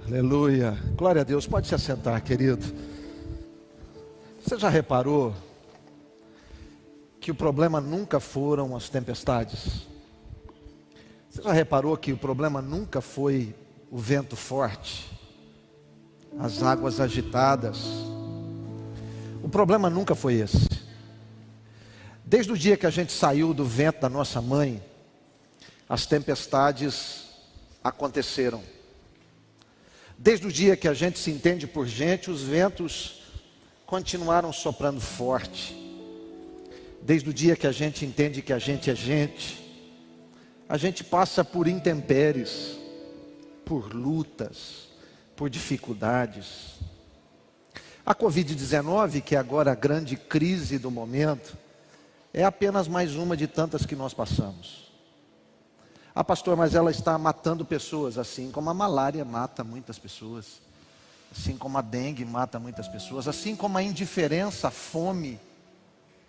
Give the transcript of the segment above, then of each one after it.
Aleluia, glória a Deus. Pode se assentar, querido. Você já reparou que o problema nunca foram as tempestades? Você já reparou que o problema nunca foi o vento forte, as águas agitadas? O problema nunca foi esse. Desde o dia que a gente saiu do ventre da nossa mãe, as tempestades aconteceram. Desde o dia que a gente se entende por gente, os ventos continuaram soprando forte. Desde o dia que a gente entende que a gente é gente, a gente passa por intempéries, por lutas, por dificuldades. A Covid-19, que é agora a grande crise do momento, é apenas mais uma de tantas que nós passamos. Ah, pastor, mas ela está matando pessoas, assim como a malária mata muitas pessoas, assim como a dengue mata muitas pessoas, assim como a indiferença, a fome,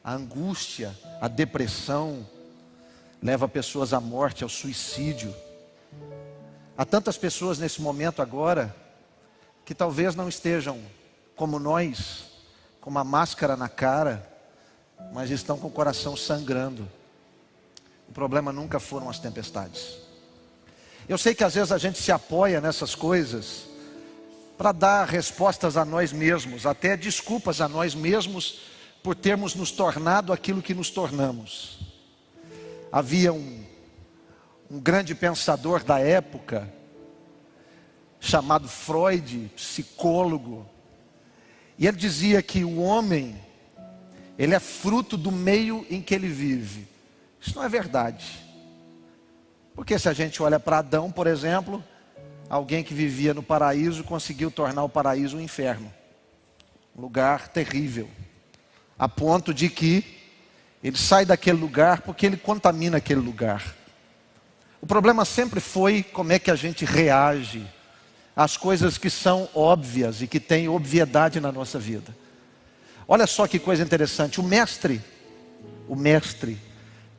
a angústia, a depressão, leva pessoas à morte, ao suicídio. Há tantas pessoas nesse momento agora, que talvez não estejam como nós, com uma máscara na cara, mas estão com o coração sangrando. O problema nunca foram as tempestades. Eu sei que às vezes a gente se apoia nessas coisas para dar respostas a nós mesmos, até desculpas a nós mesmos por termos nos tornado aquilo que nos tornamos. Havia um grande pensador da época, chamado Freud, psicólogo, e ele dizia que o homem, ele é fruto do meio em que ele vive. Isso não é verdade. Porque se a gente olha para Adão, por exemplo, alguém que vivia no paraíso conseguiu tornar o paraíso um inferno, um lugar terrível, a ponto de que ele sai daquele lugar porque ele contamina aquele lugar. O problema sempre foi como é que a gente reage às coisas que são óbvias e que têm obviedade na nossa vida. Olha só que coisa interessante, o mestre,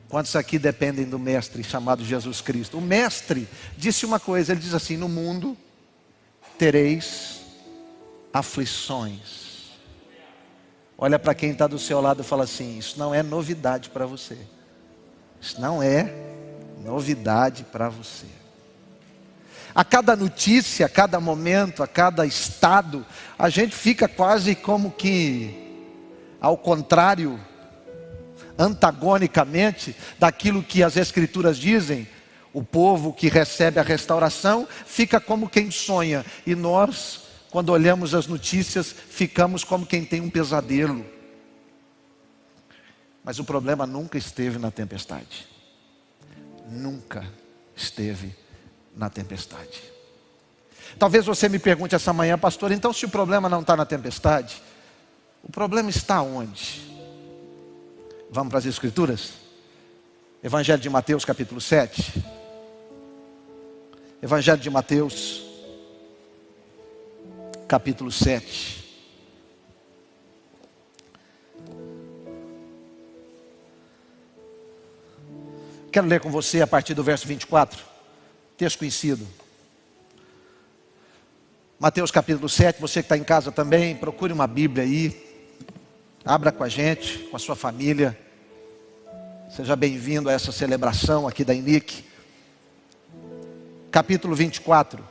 quantos aqui dependem do mestre chamado Jesus Cristo? O mestre disse uma coisa, ele diz assim: no mundo tereis aflições. Olha para quem está do seu lado e fala assim: isso não é novidade para você. Isso não é novidade para você. A cada notícia, a cada momento, a cada estado, a gente fica quase como que ao contrário, antagonicamente daquilo que as Escrituras dizem. O povo que recebe a restauração fica como quem sonha, e nós, quando olhamos as notícias, ficamos como quem tem um pesadelo. Mas o problema nunca esteve na tempestade. Nunca esteve na tempestade. Talvez você me pergunte essa manhã: pastor, então se o problema não está na tempestade, o problema está onde? Vamos para as Escrituras? Evangelho de Mateus capítulo 7. Evangelho de Mateus capítulo 7. Quero ler com você a partir do verso 24. Texto conhecido. Mateus capítulo 7, você que está em casa também, procure uma Bíblia aí. Abra com a gente, com a sua família. Seja bem-vindo a essa celebração aqui da INIC. Capítulo 24.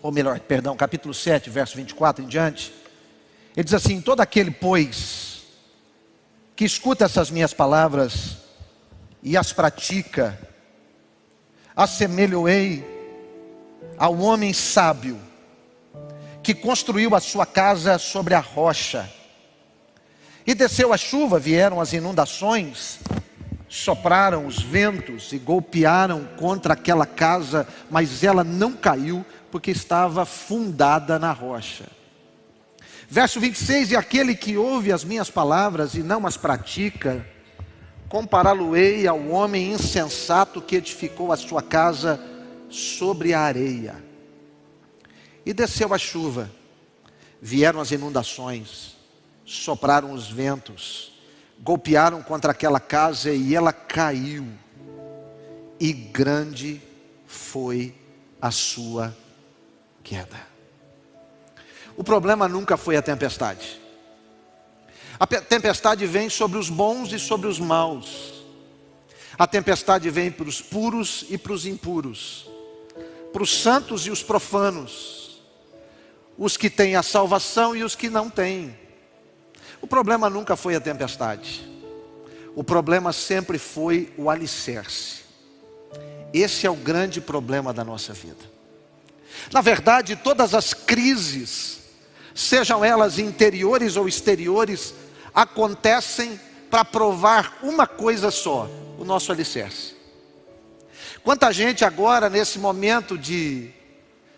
Ou melhor, perdão, capítulo 7, verso 24 em diante. Ele diz assim: todo aquele, pois, que escuta essas minhas palavras e as pratica, assemelho-ei ao homem sábio, que construiu a sua casa sobre a rocha. E desceu a chuva, vieram as inundações, sopraram os ventos e golpearam contra aquela casa, mas ela não caiu, porque estava fundada na rocha. Verso 26, e aquele que ouve as minhas palavras e não as pratica, compará-lo-ei ao homem insensato que edificou a sua casa sobre a areia. E desceu a chuva, vieram as inundações, sopraram os ventos, golpearam contra aquela casa e ela caiu, e grande foi a sua queda. O problema nunca foi a tempestade. A tempestade vem sobre os bons e sobre os maus. A tempestade vem para os puros e para os impuros, para os santos e os profanos, os que têm a salvação e os que não têm. O problema nunca foi a tempestade. O problema sempre foi o alicerce. Esse é o grande problema da nossa vida. Na verdade, todas as crises, sejam elas interiores ou exteriores, acontecem para provar uma coisa só: o nosso alicerce. Quanta gente agora, nesse momento de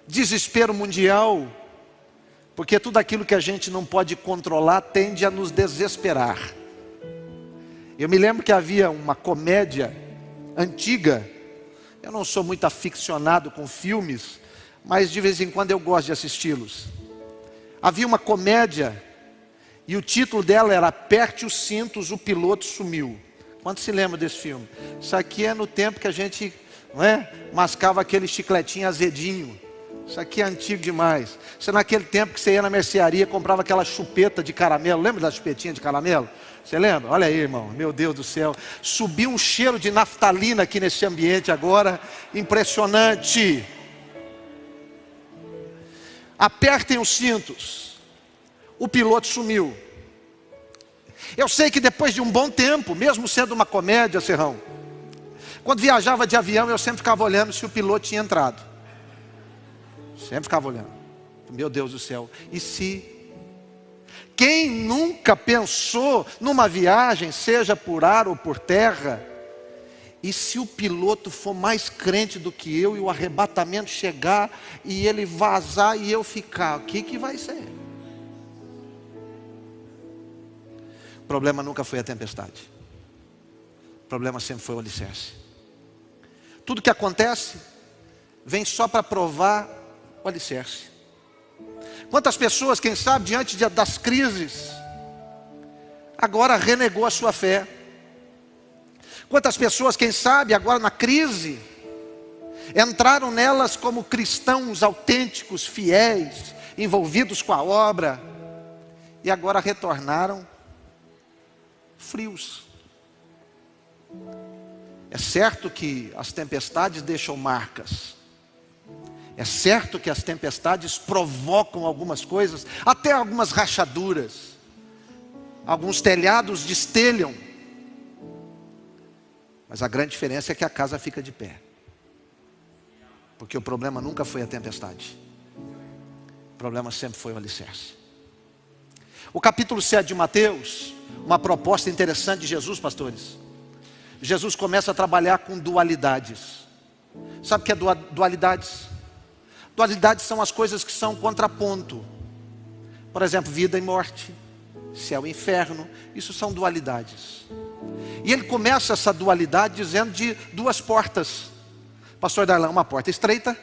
desespero mundial, porque tudo aquilo que a gente não pode controlar tende a nos desesperar. Eu me lembro que havia uma comédia antiga. Eu não sou muito aficionado com filmes, mas de vez em quando eu gosto de assisti-los. Havia uma comédia e o título dela era Aperte os cintos, o piloto sumiu. Quantos se lembram desse filme? Isso aqui é no tempo que a gente, não é, mascava aquele chicletinho azedinho. Isso aqui é antigo demais. Isso é naquele tempo que você ia na mercearia e comprava aquela chupeta de caramelo. Lembra da chupetinha de caramelo? Você lembra? Olha aí, irmão, meu Deus do céu. Subiu um cheiro de naftalina aqui nesse ambiente agora, impressionante. Apertem os cintos. O piloto sumiu. Eu sei que depois de um bom tempo, mesmo sendo uma comédia, Serrão, quando viajava de avião, eu sempre ficava olhando se o piloto tinha entrado. Sempre ficava olhando. Meu Deus do céu. E se? Quem nunca pensou numa viagem, seja por ar ou por terra, e se o piloto for mais crente do que eu e o arrebatamento chegar e ele vazar e eu ficar, o que vai ser? O problema nunca foi a tempestade. O problema sempre foi o alicerce. Tudo que acontece vem só para provar o alicerce. Quantas pessoas, quem sabe, diante das crises, agora renegou a sua fé? Quantas pessoas, quem sabe, agora na crise, entraram nelas como cristãos autênticos, fiéis, envolvidos com a obra, e agora retornaram frios. É certo que as tempestades deixam marcas. É certo que as tempestades provocam algumas coisas, até algumas rachaduras. Alguns telhados destelham. Mas a grande diferença é que a casa fica de pé. Porque o problema nunca foi a tempestade. O problema sempre foi o alicerce. O capítulo 7 de Mateus, uma proposta interessante de Jesus, pastores. Jesus começa a trabalhar com dualidades. Sabe o que é dualidades? Dualidades são as coisas que são contraponto. Por exemplo, vida e morte, céu e inferno. Isso são dualidades. E ele começa essa dualidade dizendo de duas portas. Pastor Darlan, uma porta estreita,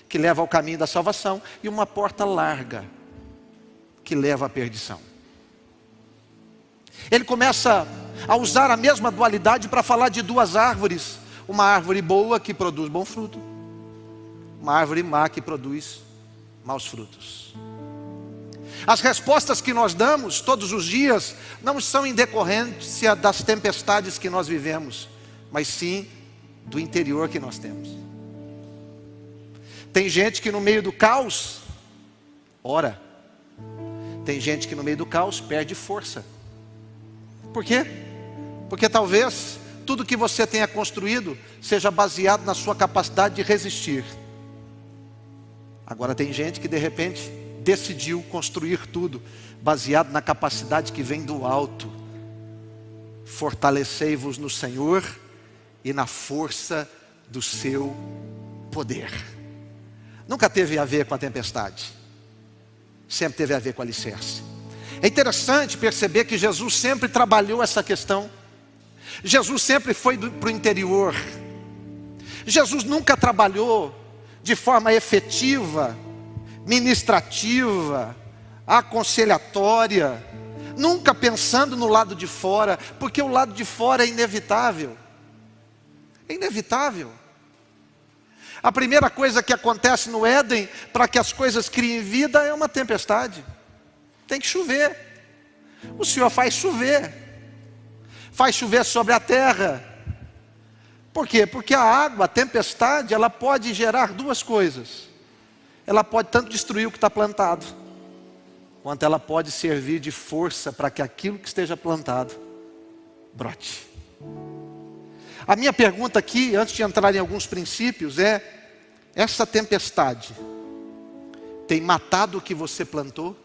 que leva ao caminho da salvação, e uma porta larga, que leva à perdição. Ele começa a usar a mesma dualidade para falar de duas árvores. Uma árvore boa que produz bom fruto, uma árvore má que produz maus frutos. As respostas que nós damos todos os dias não são em decorrência das tempestades que nós vivemos, mas sim do interior que nós temos. Tem gente que no meio do caos ora. Tem gente que no meio do caos perde força. Por quê? Porque talvez tudo que você tenha construído seja baseado na sua capacidade de resistir. Agora tem gente que de repente decidiu construir tudo baseado na capacidade que vem do alto. Fortalecei-vos no Senhor e na força do seu poder. Nunca teve a ver com a tempestade. Sempre teve a ver com o alicerce. É interessante perceber que Jesus sempre trabalhou essa questão. Jesus sempre foi para o interior. Jesus nunca trabalhou de forma efetiva, ministrativa, aconselhatória, nunca pensando no lado de fora, porque o lado de fora é inevitável. É inevitável. A primeira coisa que acontece no Éden, para que as coisas criem vida, é uma tempestade. Tem que chover. O Senhor faz chover. Faz chover sobre a terra. Por quê? Porque a água, a tempestade, ela pode gerar duas coisas. Ela pode tanto destruir o que está plantado, quanto ela pode servir de força para que aquilo que esteja plantado brote. A minha pergunta aqui, antes de entrar em alguns princípios, é: essa tempestade tem matado o que você plantou?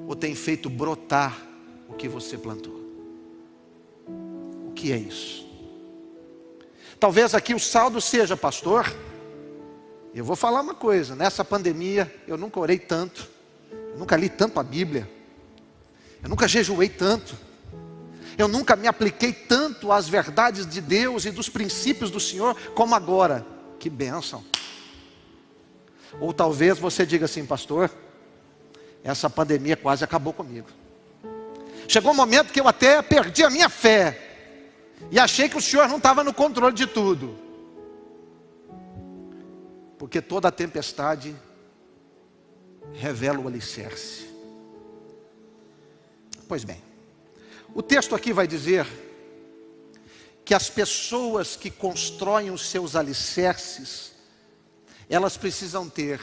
Ou tem feito brotar o que você plantou? O que é isso? Talvez aqui o saldo seja: pastor, eu vou falar uma coisa, nessa pandemia eu nunca orei tanto, eu nunca li tanto a Bíblia, eu nunca jejuei tanto, eu nunca me apliquei tanto às verdades de Deus e dos princípios do Senhor como agora. Que bênção. Ou talvez você diga assim: pastor, essa pandemia quase acabou comigo. Chegou um momento que eu até perdi a minha fé e achei que o Senhor não estava no controle de tudo. Porque toda tempestade revela o alicerce. Pois bem, o texto aqui vai dizer que as pessoas que constroem os seus alicerces, elas precisam ter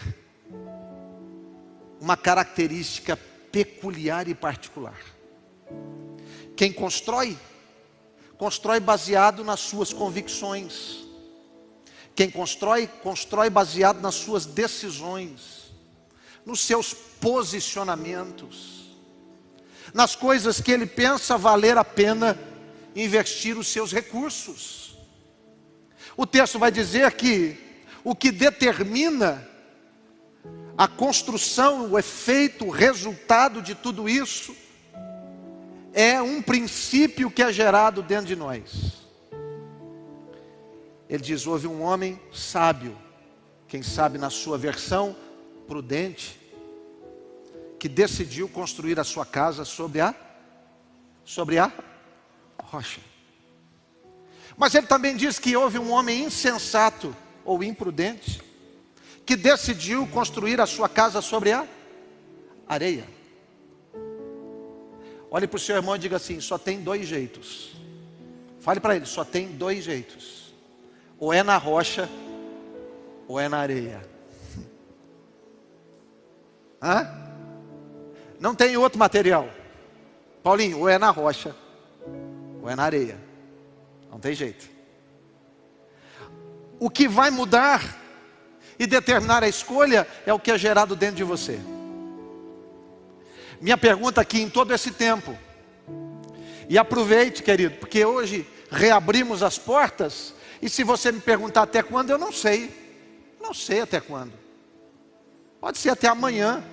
uma característica peculiar e particular. Quem constrói, constrói baseado nas suas convicções. Quem constrói, constrói baseado nas suas decisões, nos seus posicionamentos, nas coisas que ele pensa valer a pena investir os seus recursos. O texto vai dizer que o que determina a construção, o efeito, o resultado de tudo isso, é um princípio que é gerado dentro de nós. Ele diz: houve um homem sábio, quem sabe na sua versão, prudente, que decidiu construir a sua casa sobre a rocha. Mas ele também diz que houve um homem insensato ou imprudente, que decidiu construir a sua casa sobre a areia. Olhe para o seu irmão e diga assim: só tem dois jeitos. Fale para ele: só tem dois jeitos. Ou é na rocha, ou é na areia. Hã? Não tem outro material. Paulinho, ou é na rocha, ou é na areia. Não tem jeito. O que vai mudar e determinar a escolha é o que é gerado dentro de você. Minha pergunta aqui em todo esse tempo, e aproveite, querido, porque hoje reabrimos as portas, e se você me perguntar até quando, eu não sei. Não sei até quando. Pode ser até amanhã.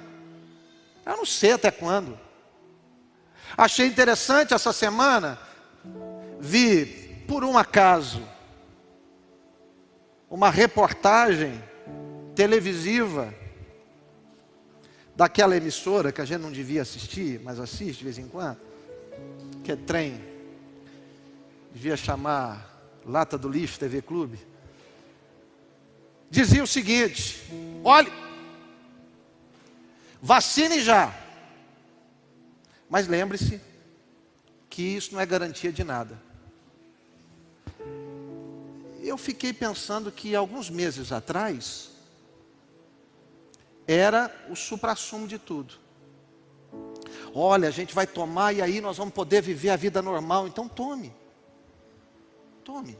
Eu não sei até quando. Achei interessante essa semana, vi, por um acaso, uma reportagem televisiva daquela emissora que a gente não devia assistir, mas assiste de vez em quando, que é trem, devia chamar Lata do Lixo TV Clube. Dizia o seguinte: olhe, vacine já, mas lembre-se que isso não é garantia de nada. Eu fiquei pensando que alguns meses atrás era o suprassumo de tudo. Olha, a gente vai tomar e aí nós vamos poder viver a vida normal. Então tome. Tome.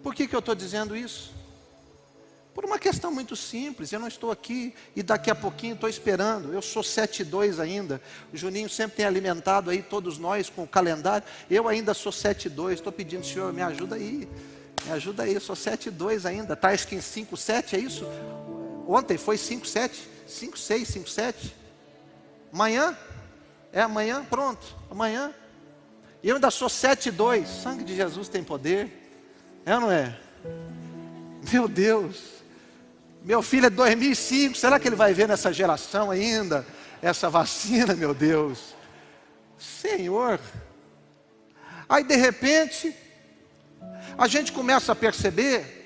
Por que eu estou dizendo isso? Por uma questão muito simples. Eu não estou aqui e daqui a pouquinho estou esperando. Eu sou 7:2 ainda. O Juninho sempre tem alimentado aí todos nós com o calendário. Eu ainda sou 7:2. Estou pedindo: Senhor, me ajuda aí. Me ajuda aí, eu sou 7:2 ainda. Está escrito em 5:7, é isso? Ontem foi 5:7, 5:6, 5:7. Amanhã? É amanhã? Pronto, amanhã. E eu ainda sou 7:2. Sangue de Jesus tem poder. É ou não é? Meu Deus. Meu filho é 2005. Será que ele vai ver nessa geração ainda essa vacina, meu Deus? Senhor. Aí de repente a gente começa a perceber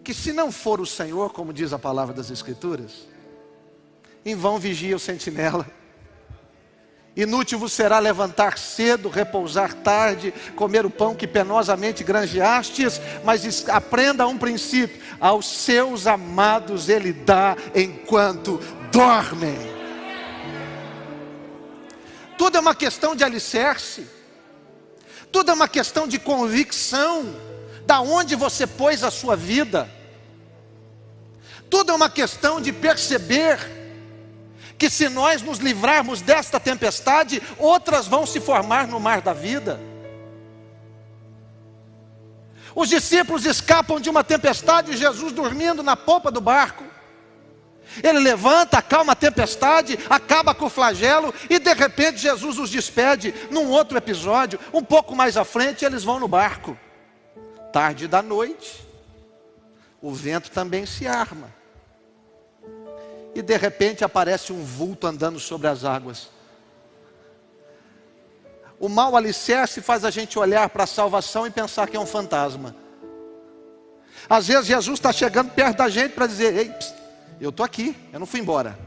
que se não for o Senhor, como diz a palavra das Escrituras, em vão vigia o sentinela. Inútil vos será levantar cedo, repousar tarde, comer o pão que penosamente granjeastes, mas aprenda um princípio: aos seus amados Ele dá enquanto dormem. Tudo é uma questão de alicerce, tudo é uma questão de convicção, da onde você pôs a sua vida. Tudo é uma questão de perceber que se nós nos livrarmos desta tempestade, outras vão se formar no mar da vida. Os discípulos escapam de uma tempestade, Jesus dormindo na polpa do barco. Ele levanta, acalma a tempestade, acaba com o flagelo, e de repente Jesus os despede. Num outro episódio, um pouco mais à frente, eles vão no barco. Tarde da noite, o vento também se arma. E de repente aparece um vulto andando sobre as águas. O mau alicerce faz a gente olhar para a salvação e pensar que é um fantasma. Às vezes Jesus está chegando perto da gente para dizer: ei, psst, eu estou aqui, eu não fui embora.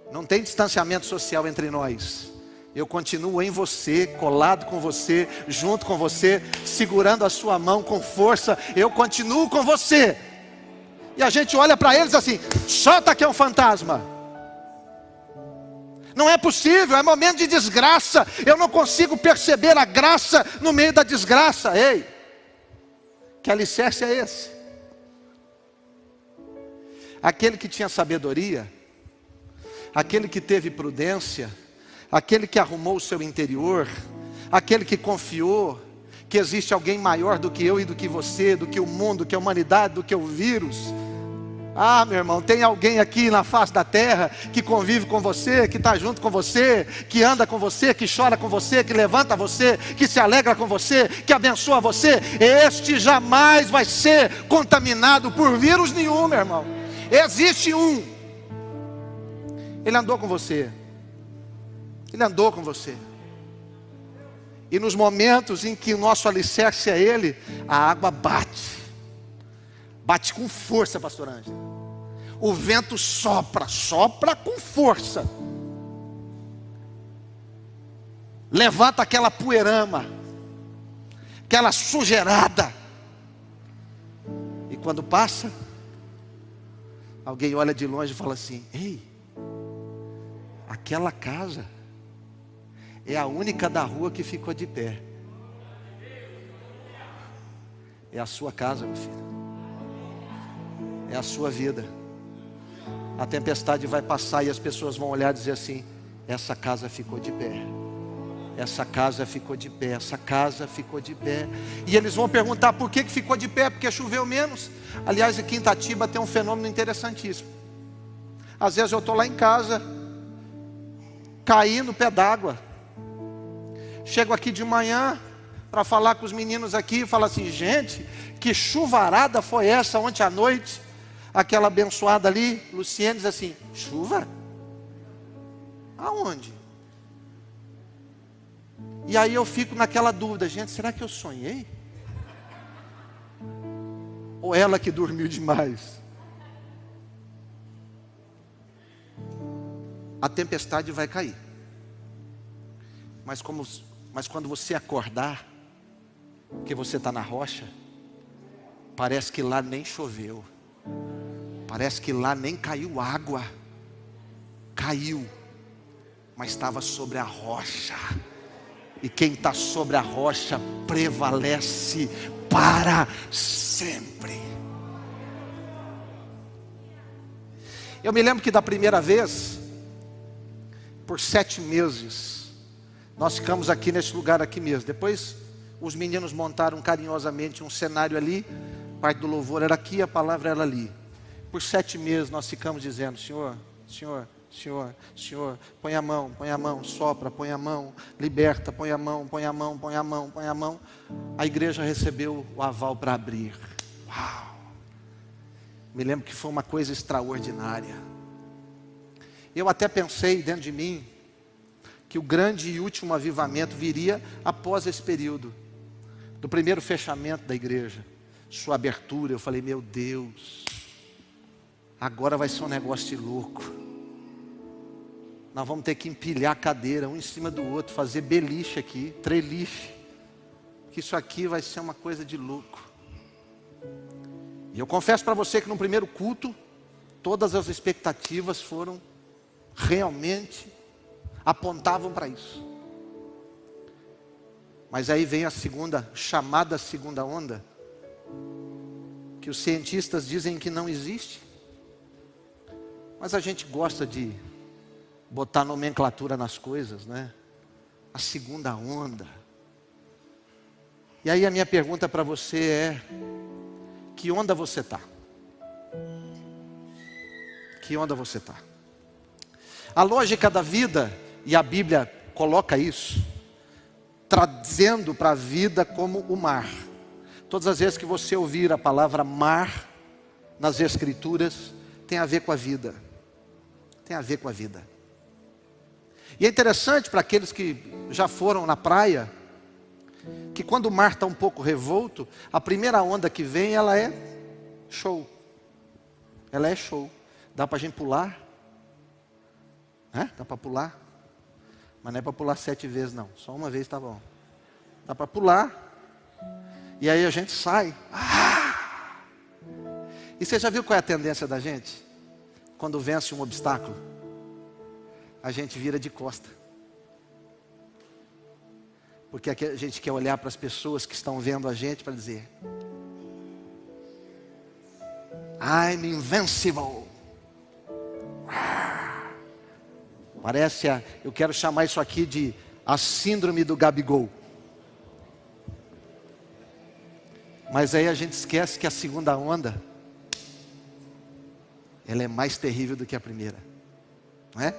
Não tem distanciamento social entre nós. Eu continuo em você, colado com você, junto com você, segurando a sua mão com força. Eu continuo com você. E a gente olha para eles assim: solta que é um fantasma. Não é possível, é momento de desgraça. Eu não consigo perceber a graça no meio da desgraça. Ei, que alicerce é esse? Aquele que tinha sabedoria, aquele que teve prudência, aquele que arrumou o seu interior, aquele que confiou que existe alguém maior do que eu e do que você, do que o mundo, do que a humanidade, do que o vírus. Ah, meu irmão, tem alguém aqui na face da terra que convive com você, que está junto com você, que anda com você, que chora com você, que levanta você, que se alegra com você, que abençoa você. Este jamais vai ser contaminado por vírus nenhum, meu irmão. Existe um. Ele andou com você. Ele andou com você. E nos momentos em que o nosso alicerce é Ele, a água bate. Bate com força, pastor Ângelo. O vento sopra com força. Levanta aquela poeirama, aquela sujeirada. E quando passa, alguém olha de longe e fala assim: ei, aquela casa é a única da rua que ficou de pé. É a sua casa, meu filho. É a sua vida. A tempestade vai passar e as pessoas vão olhar e dizer assim: essa casa ficou de pé. Essa casa ficou de pé. Essa casa ficou de pé. E eles vão perguntar: por que ficou de pé? Porque choveu menos. Aliás, aqui em Itatiba tem um fenômeno interessantíssimo. Às vezes eu estou lá em casa, caí no pé d'água. Chego aqui de manhã para falar com os meninos aqui e falo assim: gente, que chuvarada foi essa ontem à noite? Aquela abençoada ali, Luciene, diz assim: chuva? Aonde? E aí eu fico naquela dúvida: gente, será que eu sonhei? Ou ela que dormiu demais? A tempestade vai cair. Mas quando você acordar, que você está na rocha, parece que lá nem choveu. Parece que lá nem caiu água. Caiu, mas estava sobre a rocha. E quem está sobre a rocha prevalece para sempre. Eu me lembro que da primeira vez, por 7 meses, nós ficamos aqui nesse lugar aqui mesmo. Depois os meninos montaram carinhosamente um cenário ali. Parte do louvor era aqui, a palavra era ali. Por 7 meses nós ficamos dizendo: Senhor, Senhor, Senhor, Senhor, põe a mão, sopra, põe a mão, liberta, põe a mão, põe a mão, põe a mão, põe a mão. A igreja recebeu o aval para abrir. Uau! Me lembro que foi uma coisa extraordinária. Eu até pensei dentro de mim que o grande e último avivamento viria após esse período do primeiro fechamento da igreja. sua abertura. Eu falei, meu Deus, agora vai ser um negócio de louco. Nós vamos ter que empilhar a cadeira, um em cima do outro, fazer beliche aqui, treliche. Que isso aqui vai ser uma coisa de louco. E eu confesso para você que no primeiro culto, todas as expectativas foram realmente, apontavam para isso. Mas aí vem a chamada segunda onda, que os cientistas dizem que não existe. Mas a gente gosta de botar nomenclatura nas coisas, né? A segunda onda. E aí a minha pergunta para você é: que onda você está? Que onda você está? A lógica da vida, e a Bíblia coloca isso, trazendo para a vida como o mar. Todas as vezes que você ouvir a palavra mar nas Escrituras, tem a ver com a vida. Tem a ver com a vida. E é interessante para aqueles que já foram na praia, que quando o mar está um pouco revolto, a primeira onda que vem, ela é show. Ela é show. Dá para a gente pular? Dá para pular? Mas não é para pular 7 vezes não. Só uma vez está bom. Dá para pular. E aí a gente sai. E você já viu qual é a tendência da gente? Quando vence um obstáculo, a gente vira de costa. Porque a gente quer olhar para as pessoas que estão vendo a gente para dizer: I'm invincible. Parece, eu quero chamar isso aqui de a síndrome do Gabigol. Mas aí a gente esquece que a segunda onda, ela é mais terrível do que a primeira, não é?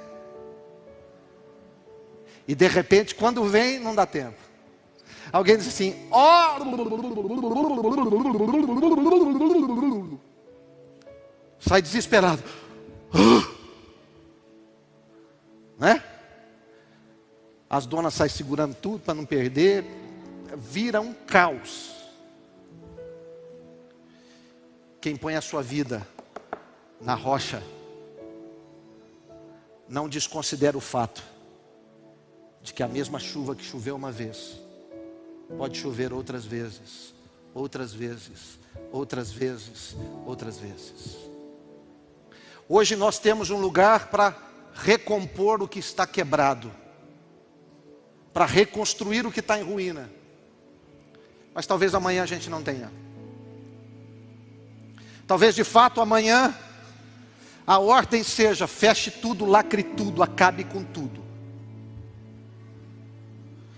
E de repente, quando vem, não dá tempo. Alguém diz assim: sai desesperado, né? As donas saem segurando tudo para não perder. Vira um caos. Quem põe a sua vida na rocha não desconsidera o fato de que a mesma chuva que choveu uma vez pode chover outras vezes, outras vezes, outras vezes, outras vezes. Hoje nós temos um lugar para recompor o que está quebrado, para reconstruir o que está em ruína. Mas talvez amanhã a gente não tenha. Talvez de fato amanhã a ordem seja: feche tudo, lacre tudo, acabe com tudo.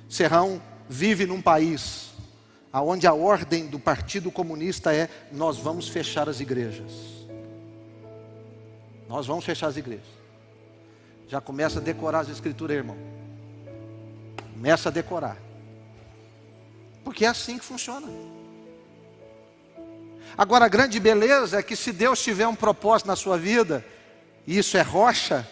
Serrão vive num país onde a ordem do Partido Comunista é: nós vamos fechar as igrejas. Nós vamos fechar as igrejas. Já começa a decorar as escrituras, irmão. Começa a decorar. Porque é assim que funciona. Agora a grande beleza é que se Deus tiver um propósito na sua vida, e isso é rocha,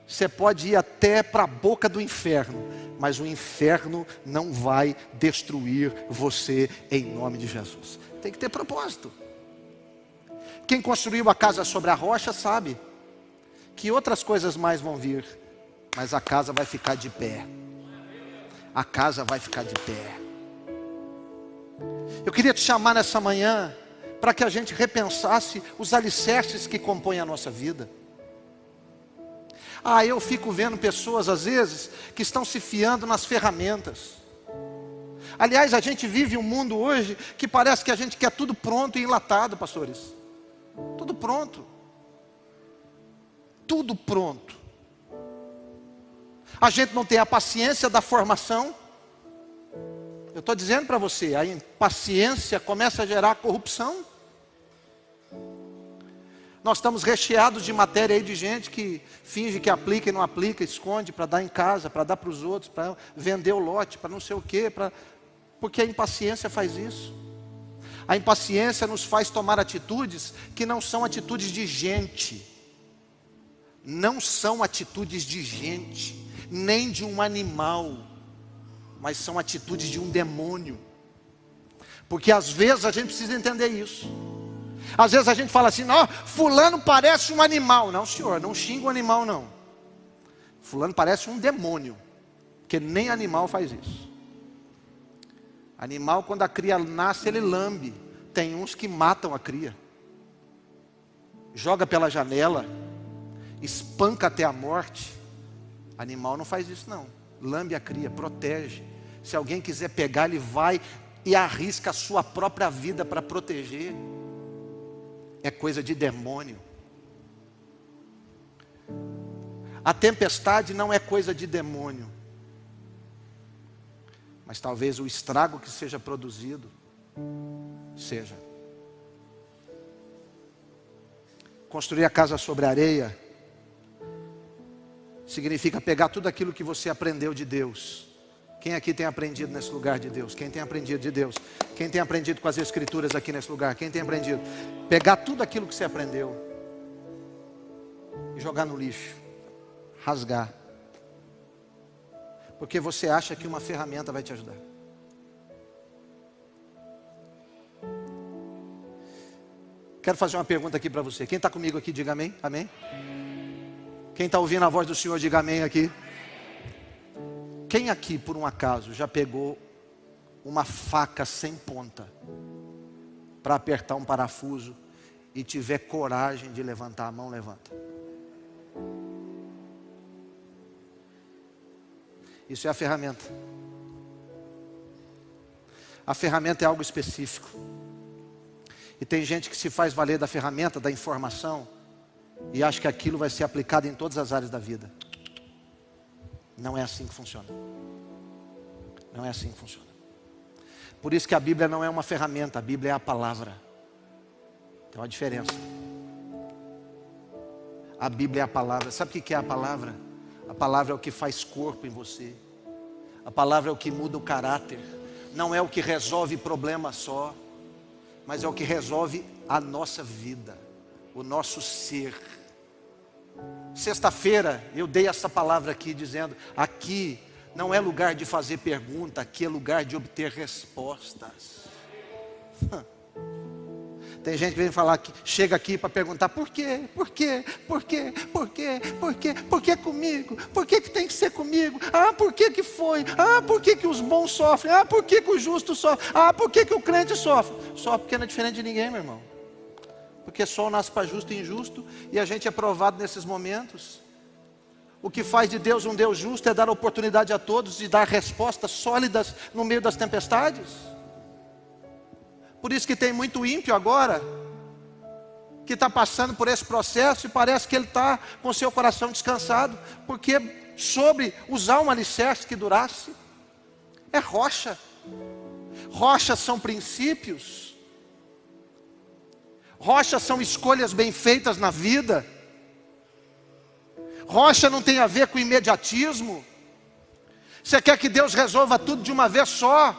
você pode ir até para a boca do inferno, mas o inferno não vai destruir você em nome de Jesus. Tem que ter propósito. Quem construiu a casa sobre a rocha sabe que outras coisas mais vão vir, mas a casa vai ficar de pé. A casa vai ficar de pé. Eu queria te chamar nessa manhã para que a gente repensasse os alicerces que compõem a nossa vida. Eu fico vendo pessoas às vezes que estão se fiando nas ferramentas. Aliás, a gente vive um mundo hoje que parece que a gente quer tudo pronto e enlatado, pastores. Tudo pronto. Tudo pronto. A gente não tem a paciência da formação. Eu estou dizendo para você, a impaciência começa a gerar corrupção. Nós estamos recheados de matéria aí de gente que finge que aplica e não aplica, esconde para dar em casa, para dar para os outros, para vender o lote, para não sei o quê, porque a impaciência faz isso. A impaciência nos faz tomar atitudes que não são atitudes de gente. Não são atitudes de gente, nem de um animal, mas são atitudes de um demônio. Porque às vezes a gente precisa entender isso. Às vezes a gente fala assim, não, fulano parece um animal. Não, senhor, não xinga o animal não. Fulano parece um demônio. Porque nem animal faz isso. Animal, quando a cria nasce, ele lambe. Tem uns que matam a cria. Joga pela janela. Espanca até a morte. Animal não faz isso não. Lambe a cria, protege. Se alguém quiser pegar, ele vai e arrisca a sua própria vida para proteger. É coisa de demônio. A tempestade não é coisa de demônio. Mas talvez o estrago que seja produzido seja. Construir a casa sobre a areia significa pegar tudo aquilo que você aprendeu de Deus. Quem aqui tem aprendido nesse lugar de Deus? Quem tem aprendido de Deus? Quem tem aprendido com as Escrituras aqui nesse lugar? Quem tem aprendido? Pegar tudo aquilo que você aprendeu e jogar no lixo, rasgar. Porque você acha que uma ferramenta vai te ajudar. Quero fazer uma pergunta aqui para você. Quem está comigo aqui, diga amém. Amém. Quem está ouvindo a voz do Senhor, diga amém aqui. Quem aqui, por um acaso, já pegou uma faca sem ponta para apertar um parafuso e tiver coragem de levantar a mão, levanta. Isso é a ferramenta. A ferramenta é algo específico. E tem gente que se faz valer da ferramenta, da informação, e acha que aquilo vai ser aplicado em todas as áreas da vida. Não é assim que funciona. Não é assim que funciona. Por isso que a Bíblia não é uma ferramenta, a Bíblia é a palavra. Tem uma diferença. A Bíblia é a palavra. Sabe o que é a palavra? A palavra é o que faz corpo em você. A palavra é o que muda o caráter. Não é o que resolve problema só, mas é o que resolve a nossa vida, o nosso ser. Sexta-feira eu dei essa palavra aqui dizendo, aqui não é lugar de fazer pergunta, aqui é lugar de obter respostas. Tem gente que vem falar que chega aqui para perguntar por quê? Por quê? Por quê? Por quê? Por quê? Por que comigo? Por que tem que ser comigo? Ah, por que foi? Ah, por que os bons sofrem? Ah, por que o justo sofre? Ah, por que o crente sofre? Só porque não é diferente de ninguém, meu irmão. Porque sol nasce para justo e injusto, e a gente é provado nesses momentos. O que faz de Deus um Deus justo é dar oportunidade a todos e dar respostas sólidas no meio das tempestades. Por isso que tem muito ímpio agora, que está passando por esse processo e parece que ele está com seu coração descansado, porque sobre usar um alicerce que durasse, é rocha. Rochas são princípios. Rochas são escolhas bem feitas na vida. Rocha não tem a ver com imediatismo. Você quer que Deus resolva tudo de uma vez só,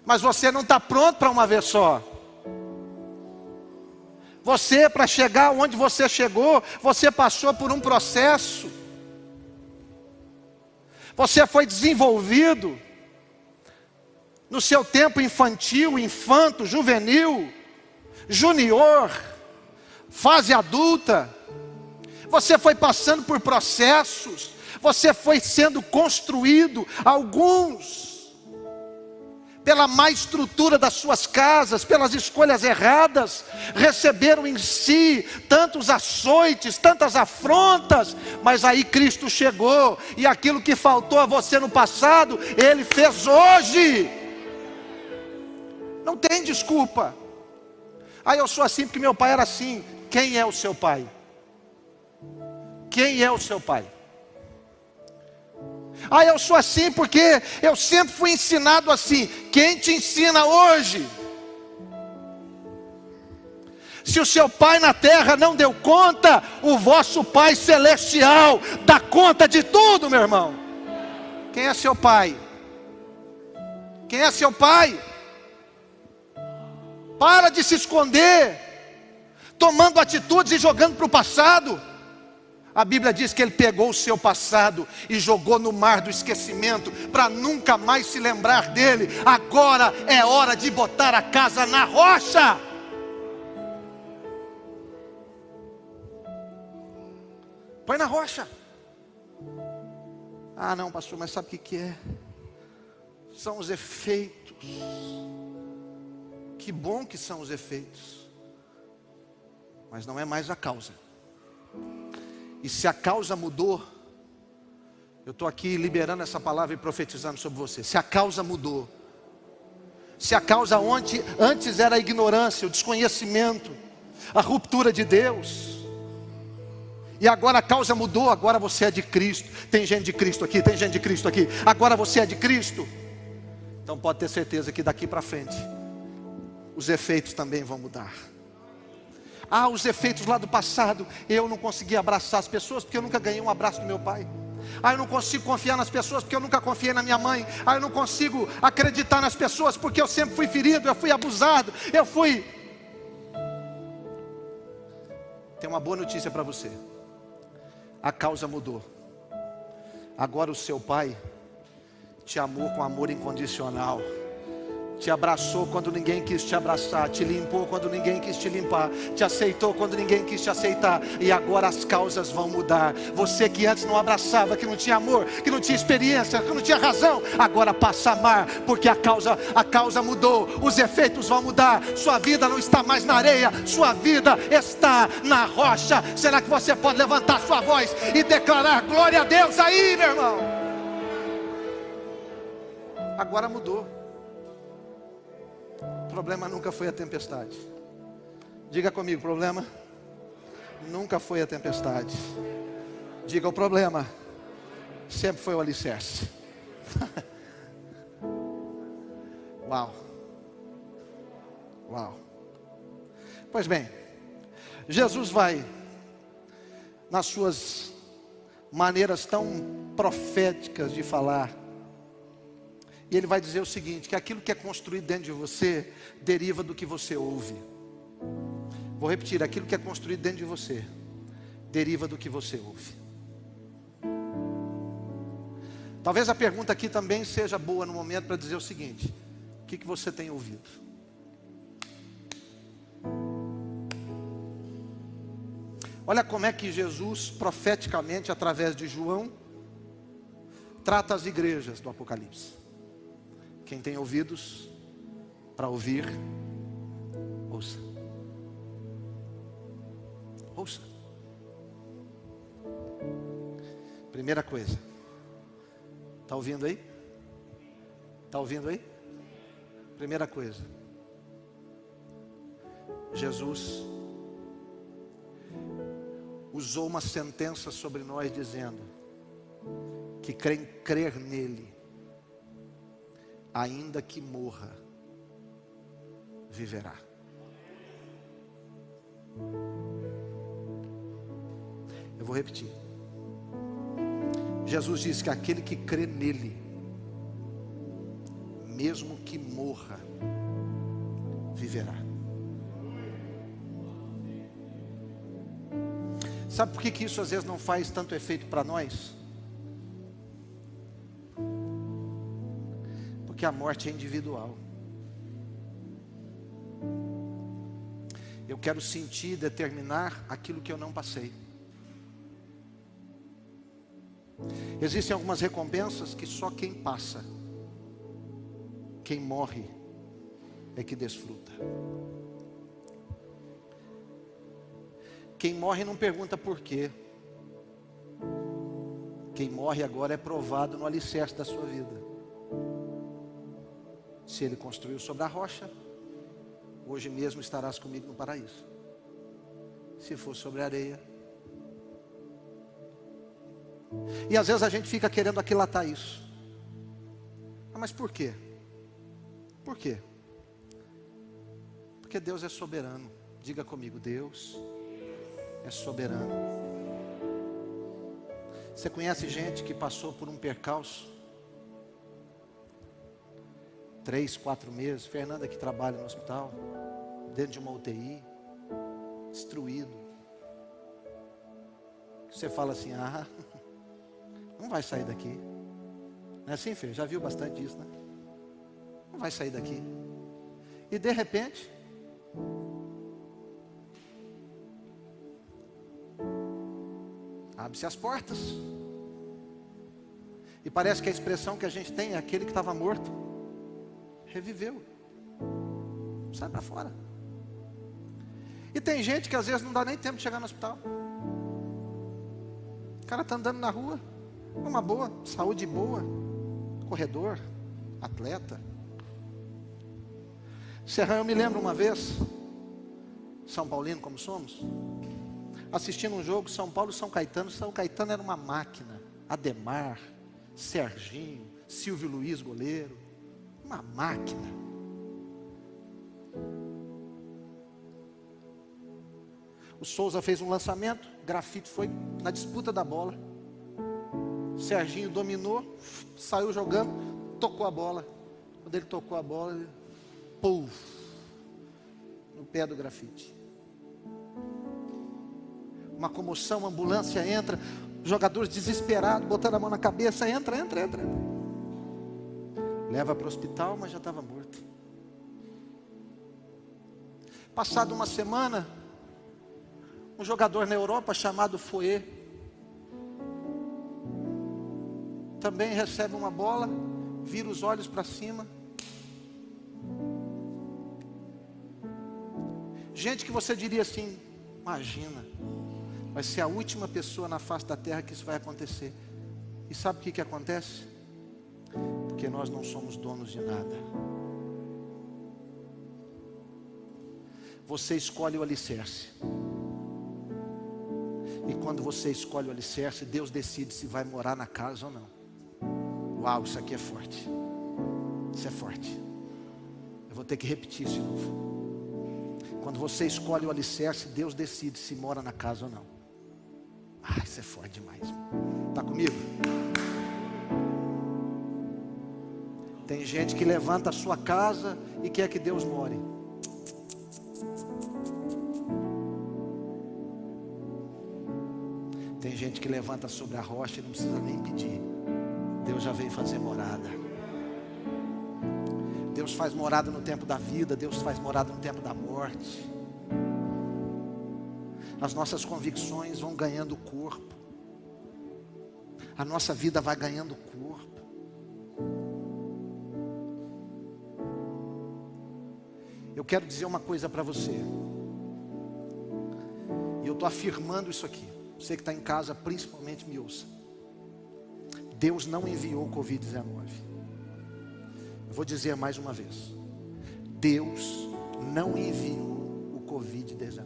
mas você não está pronto para uma vez só. Você, para chegar onde você chegou, você passou por um processo. Você foi desenvolvido no seu tempo infantil, infanto, juvenil, junior, fase adulta. Você foi passando por processos, você foi sendo construído, alguns pela má estrutura das suas casas, pelas escolhas erradas, receberam em si tantos açoites, tantas afrontas, mas aí Cristo chegou, e aquilo que faltou a você no passado, Ele fez hoje. Não tem desculpa. Ah, eu sou assim porque meu pai era assim. Quem é o seu pai? Quem é o seu pai? Ah, eu sou assim porque eu sempre fui ensinado assim. Quem te ensina hoje? Se o seu pai na terra não deu conta, o vosso pai celestial dá conta de tudo, meu irmão. Quem é seu pai? Quem é seu pai? Para de se esconder, tomando atitudes e jogando para o passado. A Bíblia diz que ele pegou o seu passado e jogou no mar do esquecimento, para nunca mais se lembrar dele. Agora é hora de botar a casa na rocha. Põe na rocha. Ah não, pastor, mas sabe o que é? São os efeitos. Que bom que são os efeitos, mas não é mais a causa. E se a causa mudou, eu estou aqui liberando essa palavra e profetizando sobre você. Se a causa mudou, se a causa antes era a ignorância, o desconhecimento, a ruptura de Deus, e agora a causa mudou, agora você é de Cristo. Tem gente de Cristo aqui, tem gente de Cristo aqui. Agora você é de Cristo. Então pode ter certeza que daqui para frente os efeitos também vão mudar. Ah, os efeitos lá do passado. Eu não consegui abraçar as pessoas porque eu nunca ganhei um abraço do meu pai. Ah, eu não consigo confiar nas pessoas porque eu nunca confiei na minha mãe. Ah, eu não consigo acreditar nas pessoas porque eu sempre fui ferido, eu fui abusado, eu fui... Tem uma boa notícia para você. A causa mudou. Agora o seu pai te amou com amor incondicional. Te abraçou quando ninguém quis te abraçar, te limpou quando ninguém quis te limpar, te aceitou quando ninguém quis te aceitar. E agora as causas vão mudar. Você que antes não abraçava, que não tinha amor, que não tinha experiência, que não tinha razão, agora passa a amar, porque a causa mudou. Os efeitos vão mudar. Sua vida não está mais na areia, sua vida está na rocha. Será que você pode levantar sua voz e declarar glória a Deus aí, meu irmão? Agora mudou. O problema nunca foi a tempestade. Diga comigo, o problema nunca foi a tempestade. Diga, o problema sempre foi o alicerce. Uau. Uau. Pois bem, Jesus vai, nas suas maneiras tão proféticas de falar, e ele vai dizer o seguinte, que aquilo que é construído dentro de você, deriva do que você ouve. Vou repetir, aquilo que é construído dentro de você, deriva do que você ouve. Talvez a pergunta aqui também seja boa no momento para dizer o seguinte, o que você tem ouvido? Olha como é que Jesus, profeticamente, através de João, trata as igrejas do Apocalipse. Quem tem ouvidos para ouvir, ouça. Ouça. Primeira coisa. Está ouvindo aí? Está ouvindo aí? Primeira coisa. Jesus usou uma sentença sobre nós dizendo que quem crer nele, ainda que morra, viverá. Eu vou repetir. Jesus disse que aquele que crê nele, mesmo que morra, viverá. Sabe por que isso às vezes não faz tanto efeito para nós? Porque a morte é individual. Eu quero sentir, determinar aquilo que eu não passei. Existem algumas recompensas que só quem passa, quem morre, é que desfruta. Quem morre não pergunta por quê. Quem morre agora é provado no alicerce da sua vida. Se ele construiu sobre a rocha, hoje mesmo estarás comigo no paraíso. Se for sobre a areia. E às vezes a gente fica querendo aquilatar isso. Mas por quê? Por quê? Porque Deus é soberano. Diga comigo, Deus é soberano. Você conhece gente que passou por um percalço? 3, 4 meses, Fernanda que trabalha no hospital, dentro de uma UTI, destruído. Você fala assim, não vai sair daqui. Não é assim, filho? Já viu bastante disso, né? Não vai sair daqui. E de repente, abre-se as portas. E parece que a expressão que a gente tem é aquele que estava morto reviveu. Sai para fora. E tem gente que às vezes não dá nem tempo de chegar no hospital. O cara está andando na rua, uma boa, saúde boa, corredor, atleta. Serrão, eu me lembro uma vez, São Paulino como somos, assistindo um jogo, São Paulo e São Caetano. São Caetano era uma máquina. Ademar, Serginho, Silvio Luiz, goleiro. Uma máquina. O Souza fez um lançamento, Grafite foi na disputa da bola. Serginho dominou, saiu jogando, tocou a bola. Quando ele tocou a bola, ele, puf, no pé do Grafite. Uma comoção, a ambulância entra, jogadores desesperados, botando a mão na cabeça, entra. Leva para o hospital, mas já estava morto. Passado uma semana, um jogador na Europa chamado Foé também recebe uma bola, vira os olhos para cima. Gente que você diria assim, imagina, vai ser a última pessoa na face da terra que isso vai acontecer. E sabe o que acontece? Porque nós não somos donos de nada. Você escolhe o alicerce. E quando você escolhe o alicerce, Deus decide se vai morar na casa ou não. Uau, isso aqui é forte. Isso é forte. Eu vou ter que repetir isso de novo. Quando você escolhe o alicerce, Deus decide se mora na casa ou não. Isso é forte demais. Está comigo? Tem gente que levanta a sua casa e quer que Deus more. Tem gente que levanta sobre a rocha e não precisa nem pedir. Deus já veio fazer morada. Deus faz morada no tempo da vida. Deus faz morada no tempo da morte. As nossas convicções vão ganhando corpo. A nossa vida vai ganhando corpo. Eu quero dizer uma coisa para você. E eu estou afirmando isso aqui. Você que está em casa, principalmente me ouça. Deus não enviou o Covid-19. Eu vou dizer mais uma vez. Deus não enviou o Covid-19.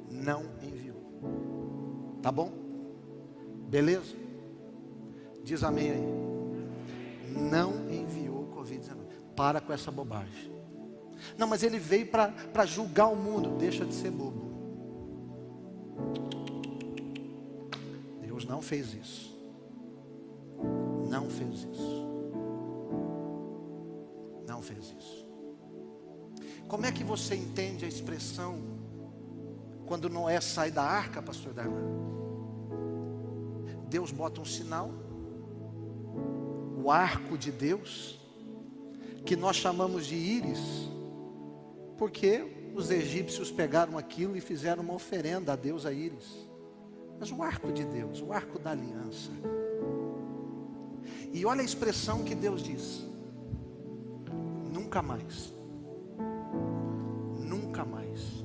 Não enviou. Tá bom? Beleza? Diz amém aí. Não enviou o Covid-19. Para com essa bobagem. Não, mas ele veio para julgar o mundo. Deixa de ser bobo. Deus não fez isso. Não fez isso. Não fez isso. Como é que você entende a expressão quando Noé sai da arca, pastor Darlan? Deus bota um sinal, o arco de Deus, que nós chamamos de íris, porque os egípcios pegaram aquilo e fizeram uma oferenda a Deus a íris. Mas o arco de Deus, o arco da aliança. E olha a expressão que Deus diz: nunca mais. Nunca mais.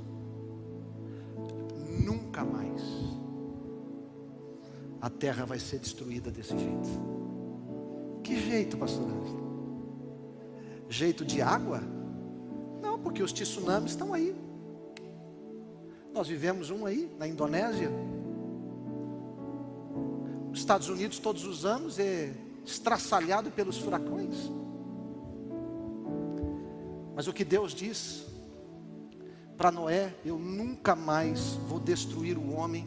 Nunca mais. A terra vai ser destruída desse jeito. Que jeito, pastor Ângelo? Jeito de água? Não, porque os tsunamis estão aí. Nós vivemos um aí, na Indonésia. Os Estados Unidos todos os anos é estraçalhado pelos furacões. Mas o que Deus diz para Noé: eu nunca mais vou destruir o homem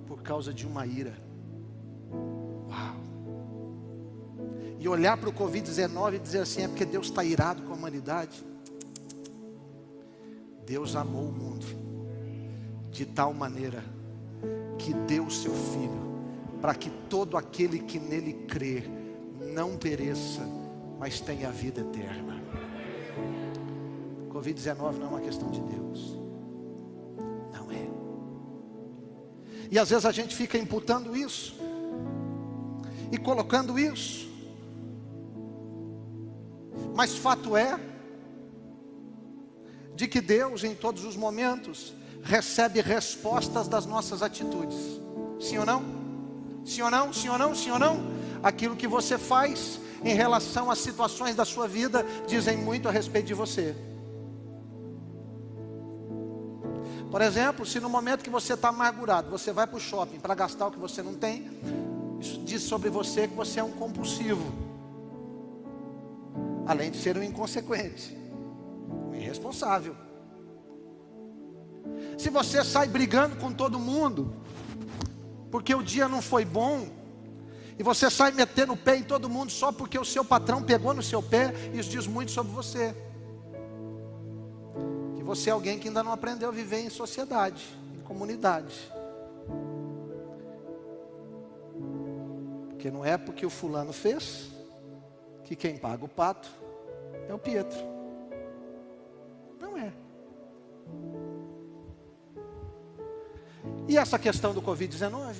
por causa de uma ira. Uau! E olhar para o Covid-19 e dizer assim: é porque Deus está irado com a humanidade. Deus amou o mundo de tal maneira que deu o seu Filho, para que todo aquele que nele crê não pereça, mas tenha a vida eterna. Covid-19 não é uma questão de Deus. Não é. E às vezes a gente fica imputando isso e colocando isso. Mas fato é de que Deus em todos os momentos recebe respostas das nossas atitudes. Sim ou não? Sim ou não? Sim ou não? Sim ou não? Aquilo que você faz em relação às situações da sua vida dizem muito a respeito de você. Por exemplo, se no momento que você está amargurado, você vai para o shopping para gastar o que você não tem, isso diz sobre você que você é um compulsivo, além de ser um inconsequente, um irresponsável. Se você sai brigando com todo mundo, porque o dia não foi bom, e você sai metendo o pé em todo mundo só porque o seu patrão pegou no seu pé, isso diz muito sobre você. Que você é alguém que ainda não aprendeu a viver em sociedade, em comunidade. Porque não é porque o fulano fez, que quem paga o pato é o Pietro. Não é. E essa questão do Covid-19?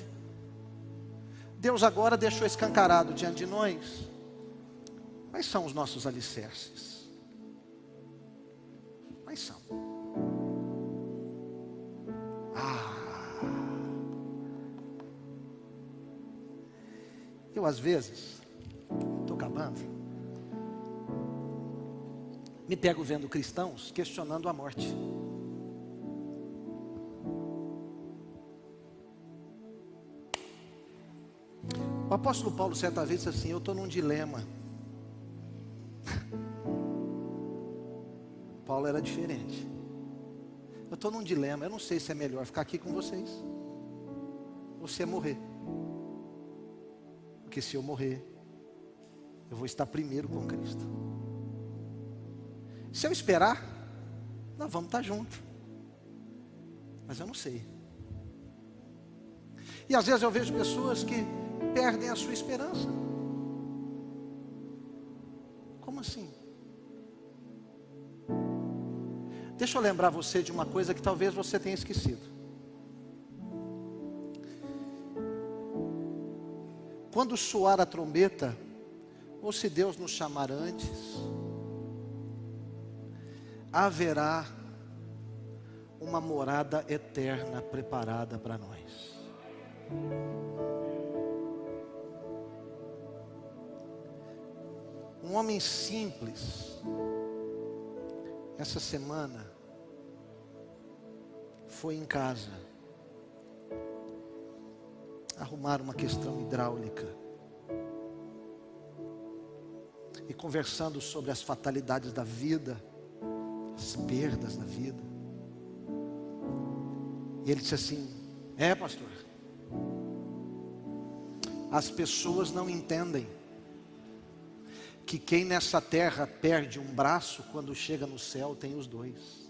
Deus agora deixou escancarado diante de nós. Quais são os nossos alicerces? Quais são? Eu às vezes, estou acabando, me pego vendo cristãos questionando a morte. O apóstolo Paulo certa vez disse assim: eu estou num dilema. Paulo era diferente. Eu estou num dilema, eu não sei se é melhor ficar aqui com vocês ou se é morrer. Porque se eu morrer, eu vou estar primeiro com Cristo. Se eu esperar, nós vamos estar juntos. Mas eu não sei. E às vezes eu vejo pessoas que perdem a sua esperança. Como assim? Deixa eu lembrar você de uma coisa que talvez você tenha esquecido. Quando soar a trombeta, ou se Deus nos chamar antes, haverá uma morada eterna preparada para nós. Um homem simples, essa semana, foi em casa arrumar uma questão hidráulica e conversando sobre as fatalidades da vida, as perdas da vida. E ele disse assim: pastor, as pessoas não entendem que quem nessa terra perde um braço, quando chega no céu tem os dois.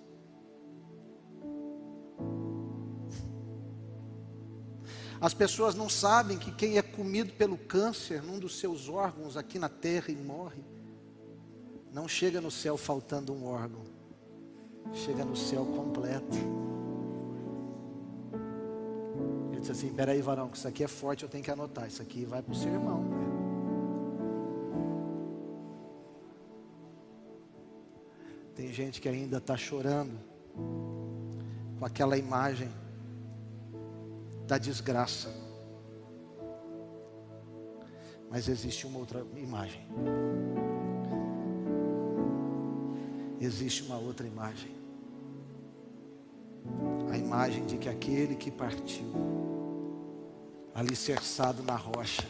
As pessoas não sabem que quem é comido pelo câncer num dos seus órgãos aqui na terra e morre, não chega no céu faltando um órgão, chega no céu completo. Ele disse assim: peraí, varão, que isso aqui é forte, eu tenho que anotar, isso aqui vai para o seu irmão, né? Tem gente que ainda está chorando com aquela imagem da desgraça. Mas existe uma outra imagem. Existe uma outra imagem. A imagem de que aquele que partiu, alicerçado na rocha,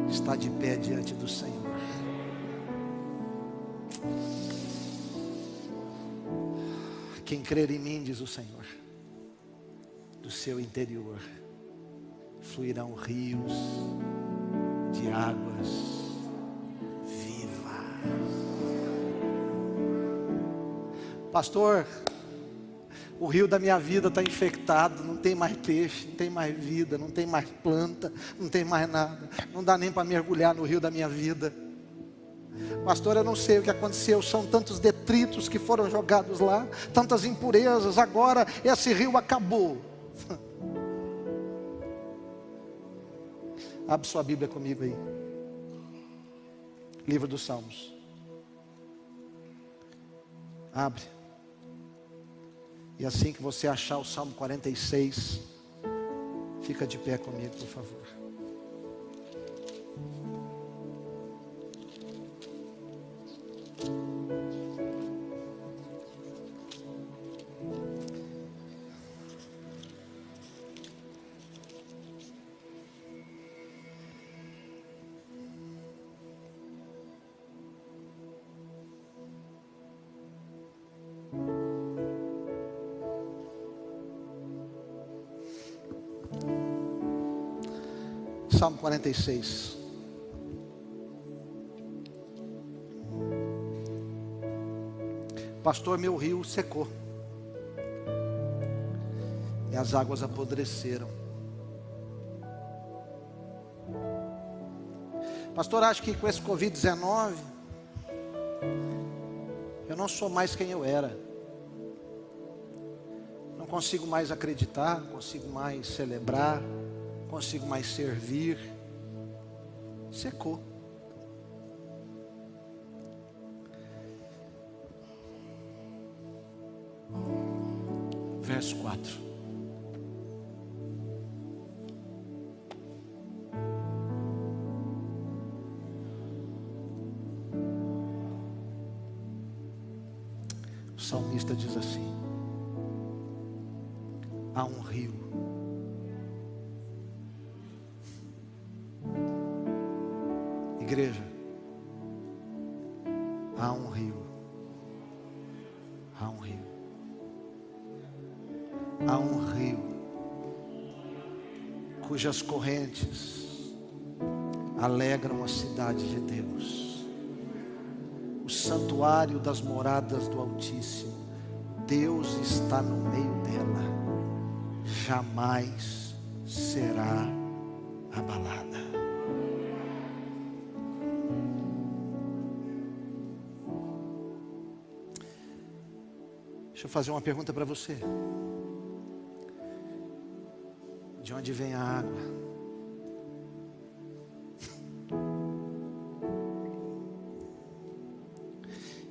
está de pé diante do Senhor. Quem crer em mim, diz o Senhor, do seu interior fluirão rios de águas vivas. Pastor, O rio da minha vida está infectado, não tem mais peixe, não tem mais vida, não tem mais planta, não tem mais nada. Não dá nem para mergulhar no rio da minha vida. Pastor, eu não sei o que aconteceu, são tantos detritos que foram jogados lá, tantas impurezas, agora esse rio acabou. Abre sua Bíblia comigo aí. Livro dos Salmos. Abre. E assim que você achar o Salmo 46, fica de pé comigo, por favor. Salmo 46. Pastor, meu rio secou, e as águas apodreceram. Pastor, acho que com esse Covid-19, eu não sou mais quem eu era. Não consigo mais acreditar, não consigo mais celebrar, não consigo mais servir. Secou. Verso 4. O salmista diz assim: há um rio igreja, há um rio, há um rio, há um rio cujas correntes alegram a cidade de Deus, o santuário das moradas do Altíssimo. Deus está no meio dela, jamais será abalada. Deixa eu fazer uma pergunta para você. De onde vem a água?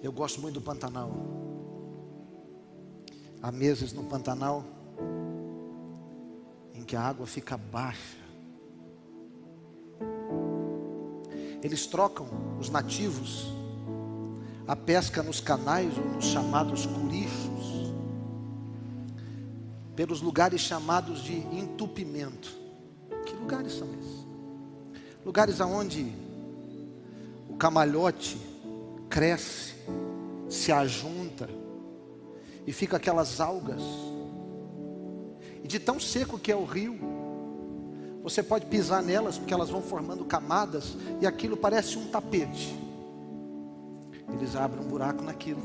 Eu gosto muito do Pantanal. Há meses no Pantanal em que a água fica baixa. Eles trocam, os nativos, a pesca nos canais, ou nos chamados curichos, pelos lugares chamados de entupimento. Que lugares são esses? Lugares aonde o camalhote cresce, se ajunta e fica aquelas algas. E de tão seco que é o rio, você pode pisar nelas porque elas vão formando camadas e aquilo parece um tapete. Eles abrem um buraco naquilo,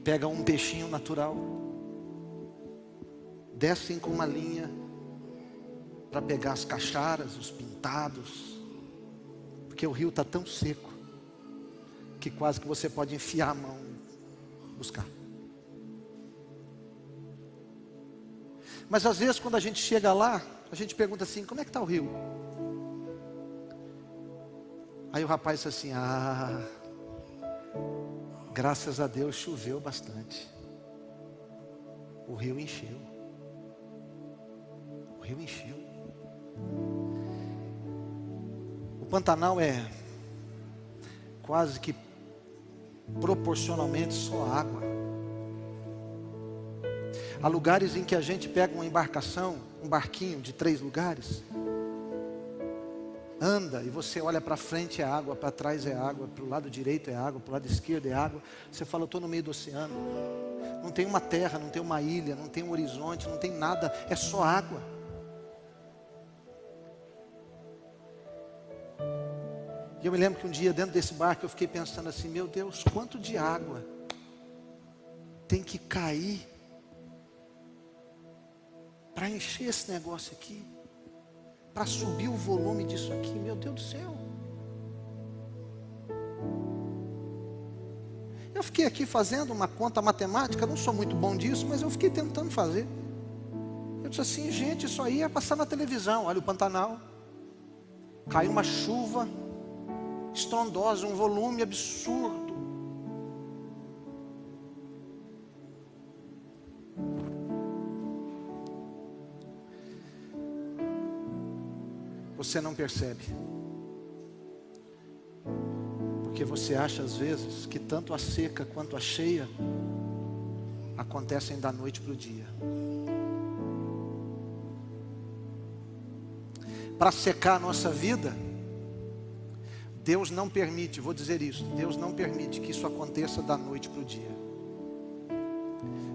pegam um peixinho natural, descem com uma linha para pegar as cacharas, os pintados, porque o rio está tão seco que quase que você pode enfiar a mão e buscar. Mas às vezes quando a gente chega lá, a gente pergunta assim: como é que está o rio? Aí o rapaz disse assim: graças a Deus choveu bastante, o rio encheu. O rio encheu. O Pantanal é quase que proporcionalmente só água. Há lugares em que a gente pega uma embarcação, um barquinho de 3 lugares, anda e você olha para frente é água, para trás é água, para o lado direito é água, para o lado esquerdo é água. Você fala: eu estou no meio do oceano. Não tem uma terra, não tem uma ilha, não tem um horizonte, não tem nada, é só água. E eu me lembro que um dia dentro desse barco eu fiquei pensando assim: meu Deus, quanto de água tem que cair para encher esse negócio aqui, para subir o volume disso aqui. Meu Deus do céu. Eu fiquei aqui fazendo uma conta matemática, não sou muito bom disso, mas eu fiquei tentando fazer. Eu disse assim, gente, isso aí ia passar na televisão. Olha o Pantanal, caiu uma chuva estrondosa, um volume absurdo. Você não percebe, porque você acha às vezes que tanto a seca quanto a cheia acontecem da noite para o dia. Para secar a nossa vida, Deus não permite, vou dizer isso, Deus não permite que isso aconteça da noite para o dia.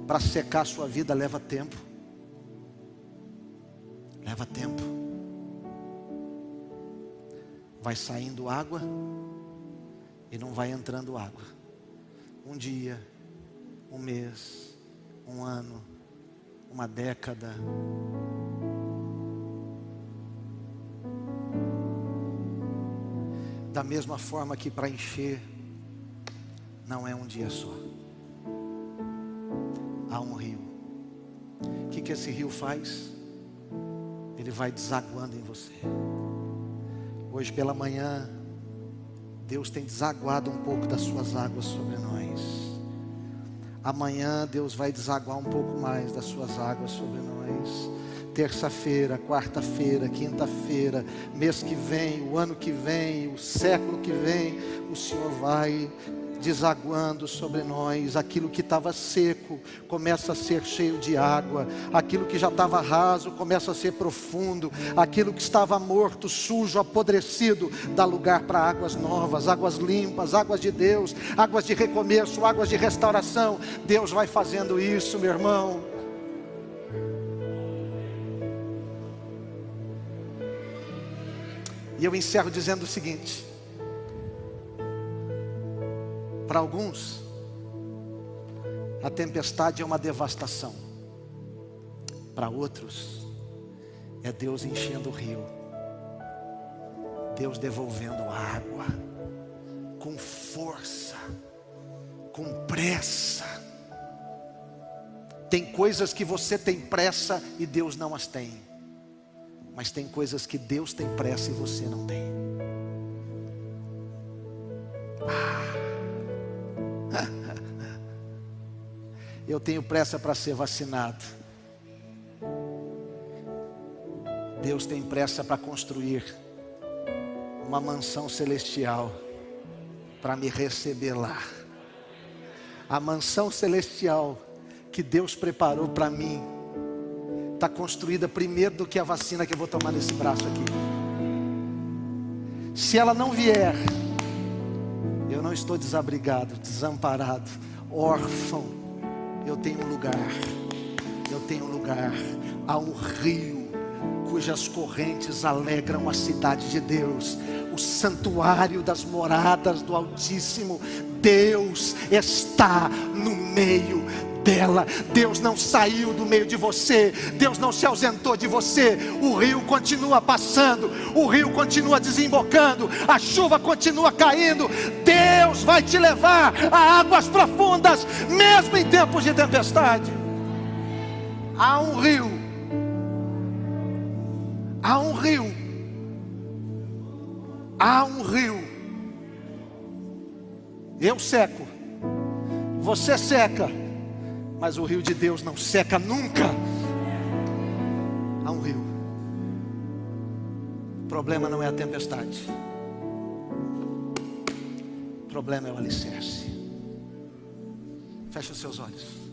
Para secar a sua vida leva tempo. Leva tempo. Vai saindo água e não vai entrando água. Um dia, um mês, um ano, uma década. Da mesma forma que para encher, não é um dia só. Há um rio. O que esse rio faz? Ele vai desaguando em você. Hoje pela manhã, Deus tem desaguado um pouco das suas águas sobre nós. Amanhã Deus vai desaguar um pouco mais das suas águas sobre nós. Terça-feira, quarta-feira, quinta-feira, mês que vem, o ano que vem, o século que vem, o Senhor vai desaguando sobre nós. Aquilo que estava seco começa a ser cheio de água, aquilo que já estava raso começa a ser profundo, aquilo que estava morto, sujo, apodrecido, dá lugar para águas novas, águas limpas, águas de Deus, águas de recomeço, águas de restauração. Deus vai fazendo isso, meu irmão. E eu encerro dizendo o seguinte: para alguns, a tempestade é uma devastação. Para outros, é Deus enchendo o rio. Deus devolvendo água, com força, com pressa. Tem coisas que você tem pressa e Deus não as tem. Mas tem coisas que Deus tem pressa e você não tem. Eu tenho pressa para ser vacinado. Deus tem pressa para construir uma mansão celestial para me receber lá. A mansão celestial que Deus preparou para mim está construída primeiro do que a vacina que eu vou tomar nesse braço aqui. Se ela não vier, eu não estou desabrigado, desamparado, órfão. Eu tenho um lugar. Eu tenho um lugar. Há um rio cujas correntes alegram a cidade de Deus, o santuário das moradas do Altíssimo. Deus está no meio dela. Deus não saiu do meio de você. Deus não se ausentou de você. O rio continua passando, o rio continua desembocando, a chuva continua caindo. Deus vai te levar a águas profundas, mesmo em tempos de tempestade. Há um rio. Há um rio. Há um rio. Eu seco, você seca, mas o rio de Deus não seca nunca. Há um rio. O problema não é a tempestade. O problema é o alicerce. Feche os seus olhos.